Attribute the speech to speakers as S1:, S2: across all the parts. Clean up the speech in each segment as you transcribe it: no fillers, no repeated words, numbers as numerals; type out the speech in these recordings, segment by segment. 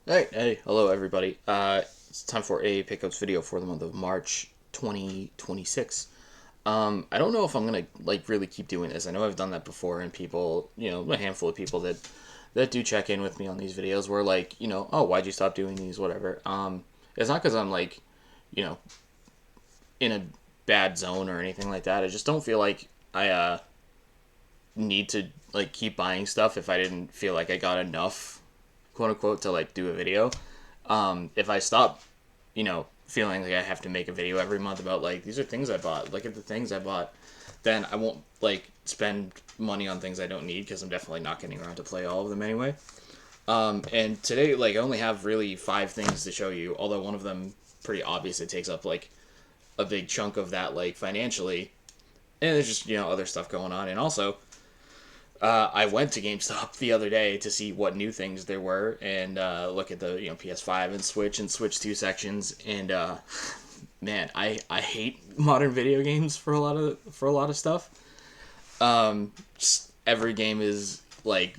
S1: Hey, hello everybody. It's time for a pickups video for the month of March 2026. I don't know if I'm gonna really keep doing this. I know I've done that before, and people, a handful of people that do check in with me on these videos were like, oh, why'd you stop doing these, whatever. It's not because I'm you know, in a bad zone or anything like that. I just don't feel like I need to keep buying stuff if I didn't feel like I got enough, quote unquote, to do a video. If I stop, feeling like I have to make a video every month about these are things I bought, look at the things I bought, then I won't spend money on things I don't need because I'm definitely not getting around to play all of them anyway. And today, I only have really 5 things to show you, although one of them pretty obvious. It takes up a big chunk of that financially, and there's just other stuff going on, and also I went to GameStop the other day to see what new things there were and look at the PS5 and Switch 2 sections. And man, I hate modern video games for a lot of stuff. Just every game is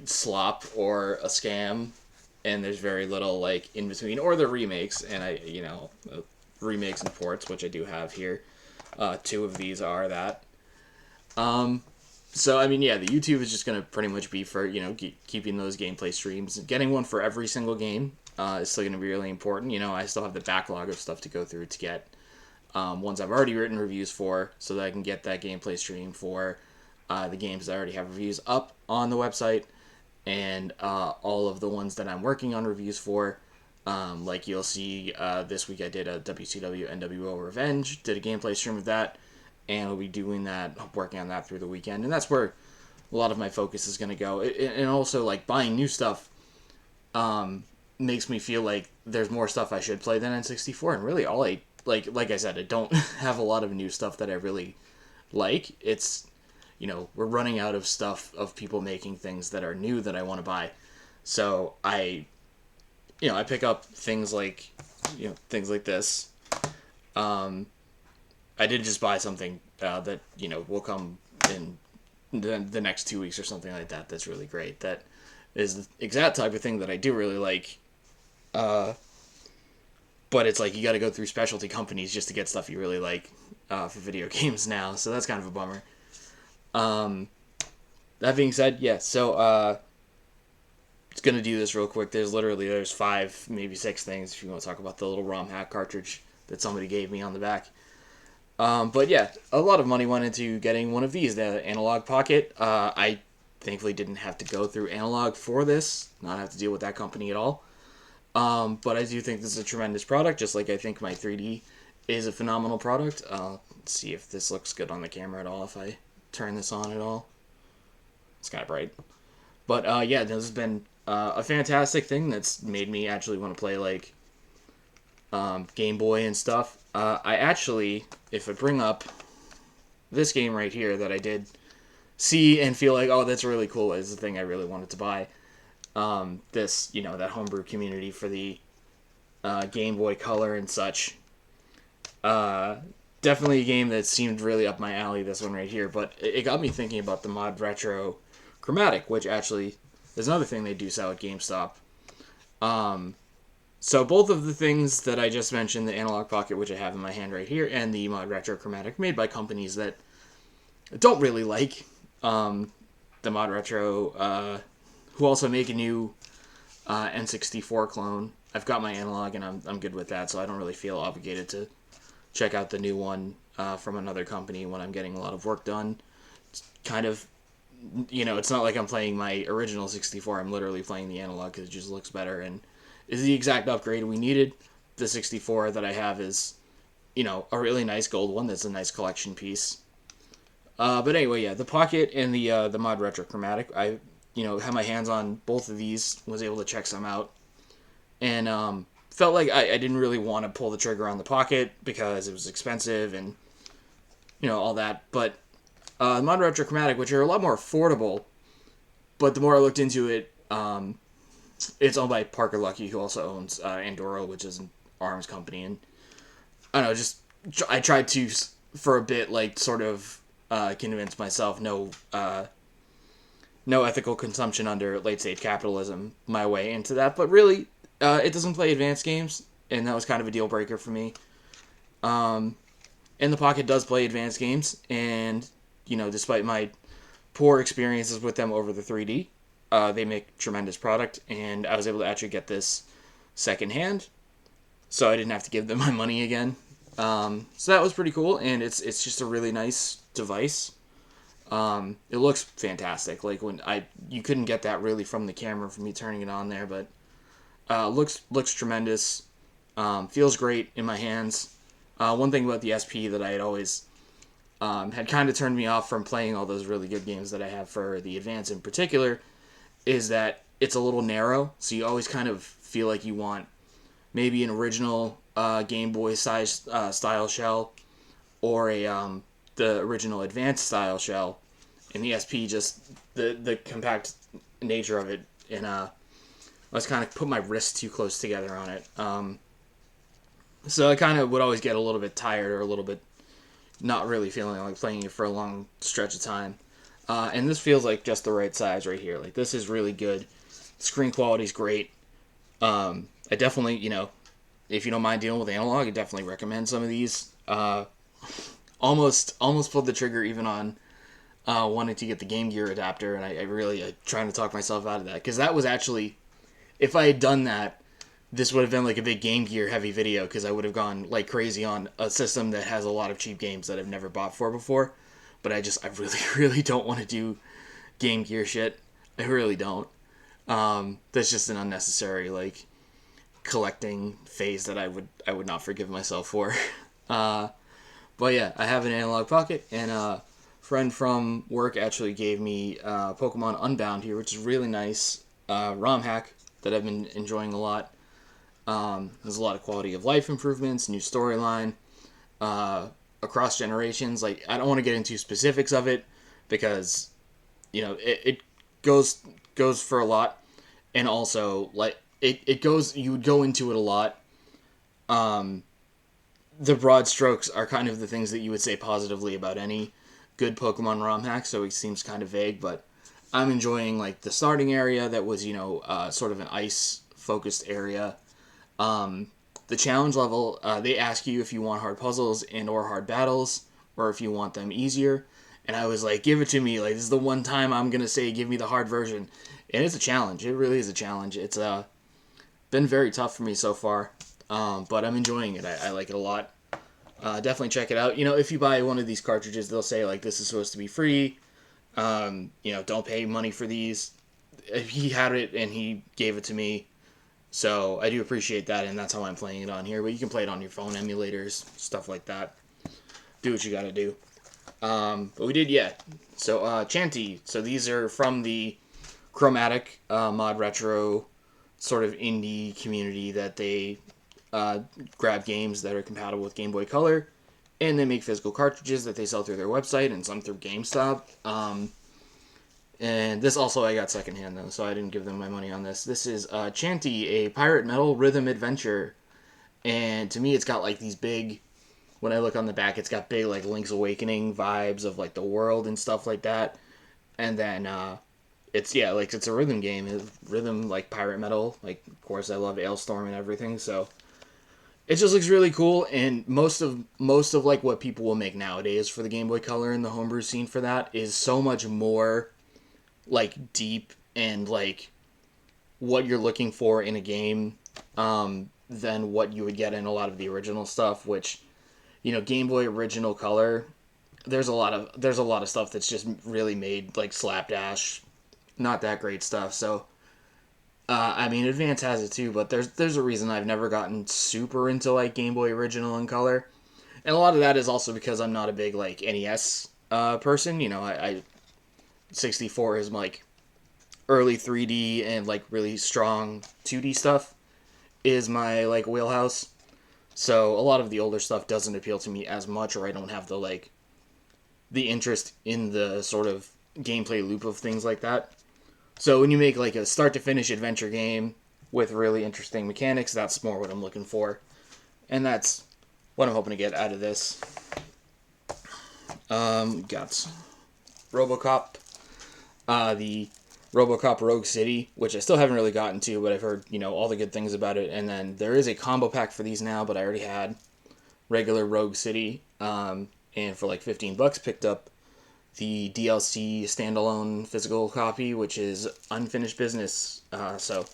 S1: slop or a scam, and there's very little in between, or the remakes. And remakes and ports, which I do have here. 2 of these are that. So, I mean, yeah, the YouTube is just going to pretty much be for, keeping those gameplay streams. Getting one for every single game is still going to be really important. I still have the backlog of stuff to go through to get ones I've already written reviews for, so that I can get that gameplay stream for the games that I already have reviews up on the website, and all of the ones that I'm working on reviews for. You'll see, this week I did a WCW NWO Revenge, did a gameplay stream of that, and I'll be doing that, working on that through the weekend, and that's where a lot of my focus is going to go. And also, buying new stuff makes me feel like there's more stuff I should play than N64, and really all I, like I said, I don't have a lot of new stuff that I really like. It's, we're running out of stuff, of people making things that are new that I want to buy, so I pick up things things like this. I did just buy something that will come in the next 2 weeks or something like that. That's really great. That is the exact type of thing that I do really like. But it's you got to go through specialty companies just to get stuff you really like for video games now. So that's kind of a bummer. That being said, yeah. So it's gonna do this real quick. There's 5, maybe 6 things if you want to talk about the little ROM hack cartridge that somebody gave me on the back. But yeah, a lot of money went into getting one of these, the Analogue Pocket. I thankfully didn't have to go through Analogue for this, not have to deal with that company at all. But I do think this is a tremendous product, just like I think my 3D is a phenomenal product. Let's see if this looks good on the camera at all, if I turn this on at all. It's kind of bright. But yeah, this has been a fantastic thing that's made me actually want to play Game Boy and stuff. I actually, if I bring up this game right here that I did see and feel like, oh, that's really cool, is the thing I really wanted to buy. This, that homebrew community for the Game Boy Color and such. Definitely a game that seemed really up my alley, this one right here, but it got me thinking about the mod Retro Chromatic, which actually is another thing they do sell at GameStop. So both of the things that I just mentioned, the Analogue Pocket, which I have in my hand right here, and the Mod Retro Chromatic, made by companies that I don't really like. The Mod Retro, who also make a new N64 clone. I've got my Analog, and I'm good with that, so I don't really feel obligated to check out the new one from another company when I'm getting a lot of work done. It's kind of, it's not like I'm playing my original 64. I'm literally playing the Analog because it just looks better and is the exact upgrade we needed. The 64 that I have is, a really nice gold one. That's a nice collection piece. But anyway, yeah, the Pocket and the Mod Retro Chromatic, I, had my hands on both of these, was able to check some out, and felt like I didn't really want to pull the trigger on the Pocket because it was expensive and, all that. But the Mod Retro Chromatic, which are a lot more affordable, but the more I looked into it, it's owned by Parker Lucky, who also owns Andorra, which is an arms company. And I don't know, I tried to, for a bit, sort of convince myself no ethical consumption under late stage capitalism my way into that. But really, It doesn't play advanced games, and that was kind of a deal breaker for me. And the Pocket does play advanced games, and despite my poor experiences with them over the 3D, they make tremendous product, and I was able to actually get this secondhand, so I didn't have to give them my money again. So that was pretty cool, and it's just a really nice device. It looks fantastic. Like you couldn't get that really from the camera from me turning it on there, but looks tremendous. Feels great in my hands. One thing about the SP that I had always had kind of turned me off from playing all those really good games that I have for the Advance in particular is that it's a little narrow, so you always kind of feel like you want maybe an original Game Boy size style shell or the original Advance style shell. And the SP, just the compact nature of it, and I was kind of put my wrists too close together on it. So I kind of would always get a little bit tired or a little bit not really feeling like playing it for a long stretch of time. And this feels like just the right size right here. Like, this is really good. Screen quality's great. I definitely, if you don't mind dealing with analog, I definitely recommend some of these. Almost pulled the trigger even on wanting to get the Game Gear adapter, and I really trying to talk myself out of that, because that was actually, if I had done that, this would have been like a big Game Gear heavy video, because I would have gone like crazy on a system that has a lot of cheap games that I've never bought for before. But I really, really don't want to do Game Gear shit. I really don't. That's just an unnecessary like collecting phase that I would not forgive myself for. But yeah, I have an Analogue Pocket, and a friend from work actually gave me Pokemon Unbound here, which is really nice ROM hack that I've been enjoying a lot. There's a lot of quality of life improvements, new storyline, across generations. Like, I don't want to get into specifics of it because, it goes for a lot, and also like it goes. You would go into it a lot. The broad strokes are kind of the things that you would say positively about any good Pokemon ROM hack, so it seems kind of vague, but I'm enjoying like the starting area that was sort of an ice focused area. The challenge level, they ask you if you want hard puzzles and or hard battles, or if you want them easier. And I was like, give it to me. Like, this is the one time I'm going to say, give me the hard version. And it's a challenge. It really is a challenge. It's been very tough for me so far. But I'm enjoying it. I like it a lot. Definitely check it out. If you buy one of these cartridges, they'll say, like, this is supposed to be free. Don't pay money for these. He had it and he gave it to me. So I do appreciate that, and that's how I'm playing it on here. But you can play it on your phone emulators, stuff like that. Do what you gotta do. But we did, yeah. So Chantey. So these are from the Chromatic Mod Retro sort of indie community that they grab games that are compatible with Game Boy Color, and they make physical cartridges that they sell through their website and some through GameStop. And this also I got secondhand though, so I didn't give them my money on this. This is Chantey, a pirate metal rhythm adventure. And to me it's got like these big, when I look on the back, it's got big like Link's Awakening vibes of like the world and stuff like that. And then it's a rhythm game. It's rhythm like pirate metal. Like, of course I love Ailstorm and everything, so it just looks really cool. And most of like what people will make nowadays for the Game Boy Color and the homebrew scene for that is so much more like deep and like what you're looking for in a game than what you would get in a lot of the original stuff, which Game Boy original Color, there's a lot of stuff that's just really made like slapdash, not that great stuff. So Advance has it too, but there's a reason I've never gotten super into like Game Boy original and Color. And a lot of that is also because I'm not a big like NES person. I 64 is like early 3D and like really strong 2D stuff is my like wheelhouse. So a lot of the older stuff doesn't appeal to me as much, or I don't have the interest in the sort of gameplay loop of things like that. So when you make like a start to finish adventure game with really interesting mechanics, that's more what I'm looking for. And that's what I'm hoping to get out of this. Got Robocop, the Robocop Rogue City, which I still haven't really gotten to, but I've heard, all the good things about it. And then there is a combo pack for these now, but I already had regular Rogue City. And for like $15, picked up the DLC standalone physical copy, which is unfinished business. So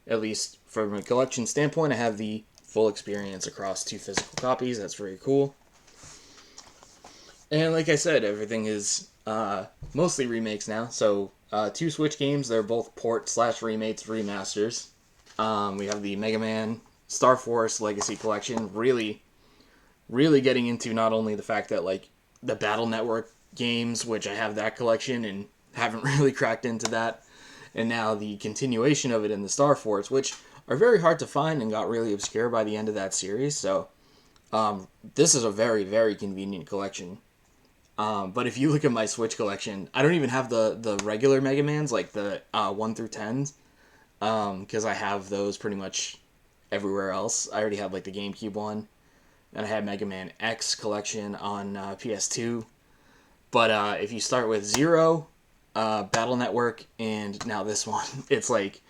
S1: at least from a collection standpoint, I have the full experience across 2 physical copies. That's very cool. And like I said, everything is mostly remakes now. So 2 Switch games, they're both port/remakes, remasters. We have the Mega Man Star Force Legacy Collection, really, really getting into not only the fact that like the Battle Network games, which I have that collection and haven't really cracked into that, and now the continuation of it in the Star Force, which are very hard to find and got really obscure by the end of that series. So this is a very, very convenient collection. But if you look at my Switch collection, I don't even have the regular Mega Mans, like the 1 through 10s, because I have those pretty much everywhere else. I already have like the GameCube one, and I had Mega Man X collection on PS2. But if you start with 0, Battle Network, and now this one, it's like,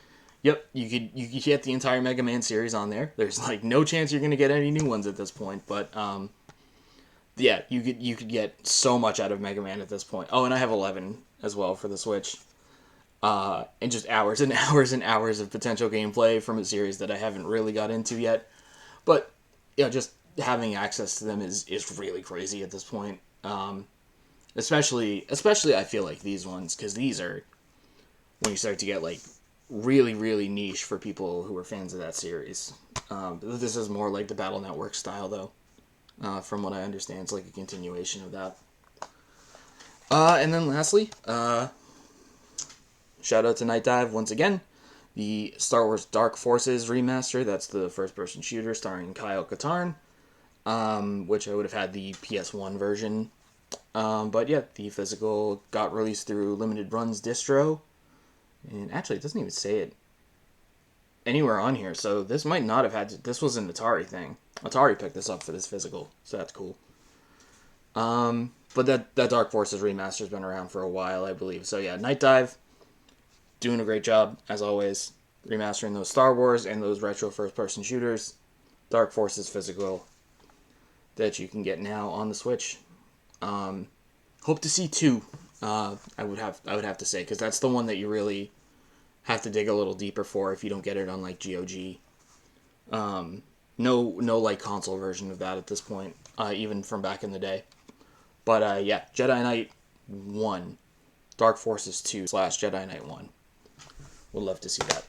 S1: yep, you could get the entire Mega Man series on there. There's like no chance you're gonna get any new ones at this point, but yeah, you could get so much out of Mega Man at this point. Oh, and I have 11 as well for the Switch. And just hours and hours and hours of potential gameplay from a series that I haven't really got into yet. But yeah, just having access to them is really crazy at this point. Especially I feel like these ones, because these are when you start to get like really, really niche for people who are fans of that series. This is more like the Battle Network style though. From what I understand, it's like a continuation of that. And then lastly, shout out to Night Dive once again. The Star Wars Dark Forces remaster, that's the first-person shooter starring Kyle Katarn, which I would have had the PS1 version. But yeah, the physical got released through Limited Runs distro. And actually, it doesn't even say it anywhere on here, so this might not have had to, this was an Atari thing. Atari picked this up for this physical, so that's cool. But that Dark Forces remaster's been around for a while, I believe. So yeah, Night Dive, doing a great job, as always, remastering those Star Wars and those retro first-person shooters. Dark Forces physical that you can get now on the Switch. Hope to see 2. I would have to say, because that's the one that you really have to dig a little deeper for if you don't get it on like GOG. No like console version of that at this point, even from back in the day. But yeah, Jedi Knight 1, Dark Forces 2 / Jedi Knight 1. Would love to see that.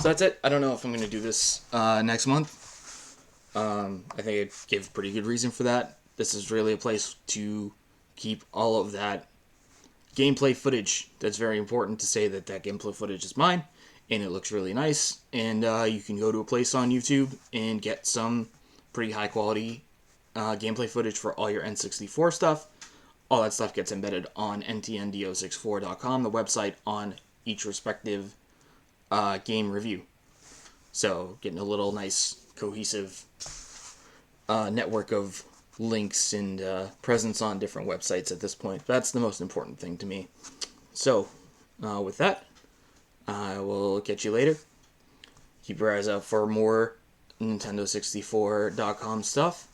S1: So that's it. I don't know if I'm going to do this next month. I think I gave a pretty good reason for that. This is really a place to keep all of that gameplay footage. That's very important to say that gameplay footage is mine, and it looks really nice. And you can go to a place on YouTube and get some pretty high quality gameplay footage for all your N64 stuff. All that stuff gets embedded on ntndo64.com, the website on each respective game review. So getting a little nice cohesive network of links and presence on different websites at this point. That's the most important thing to me. So with that, I will catch you later. Keep your eyes out for more Nintendo64.com stuff.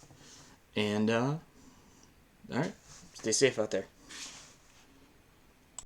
S1: And, alright, stay safe out there.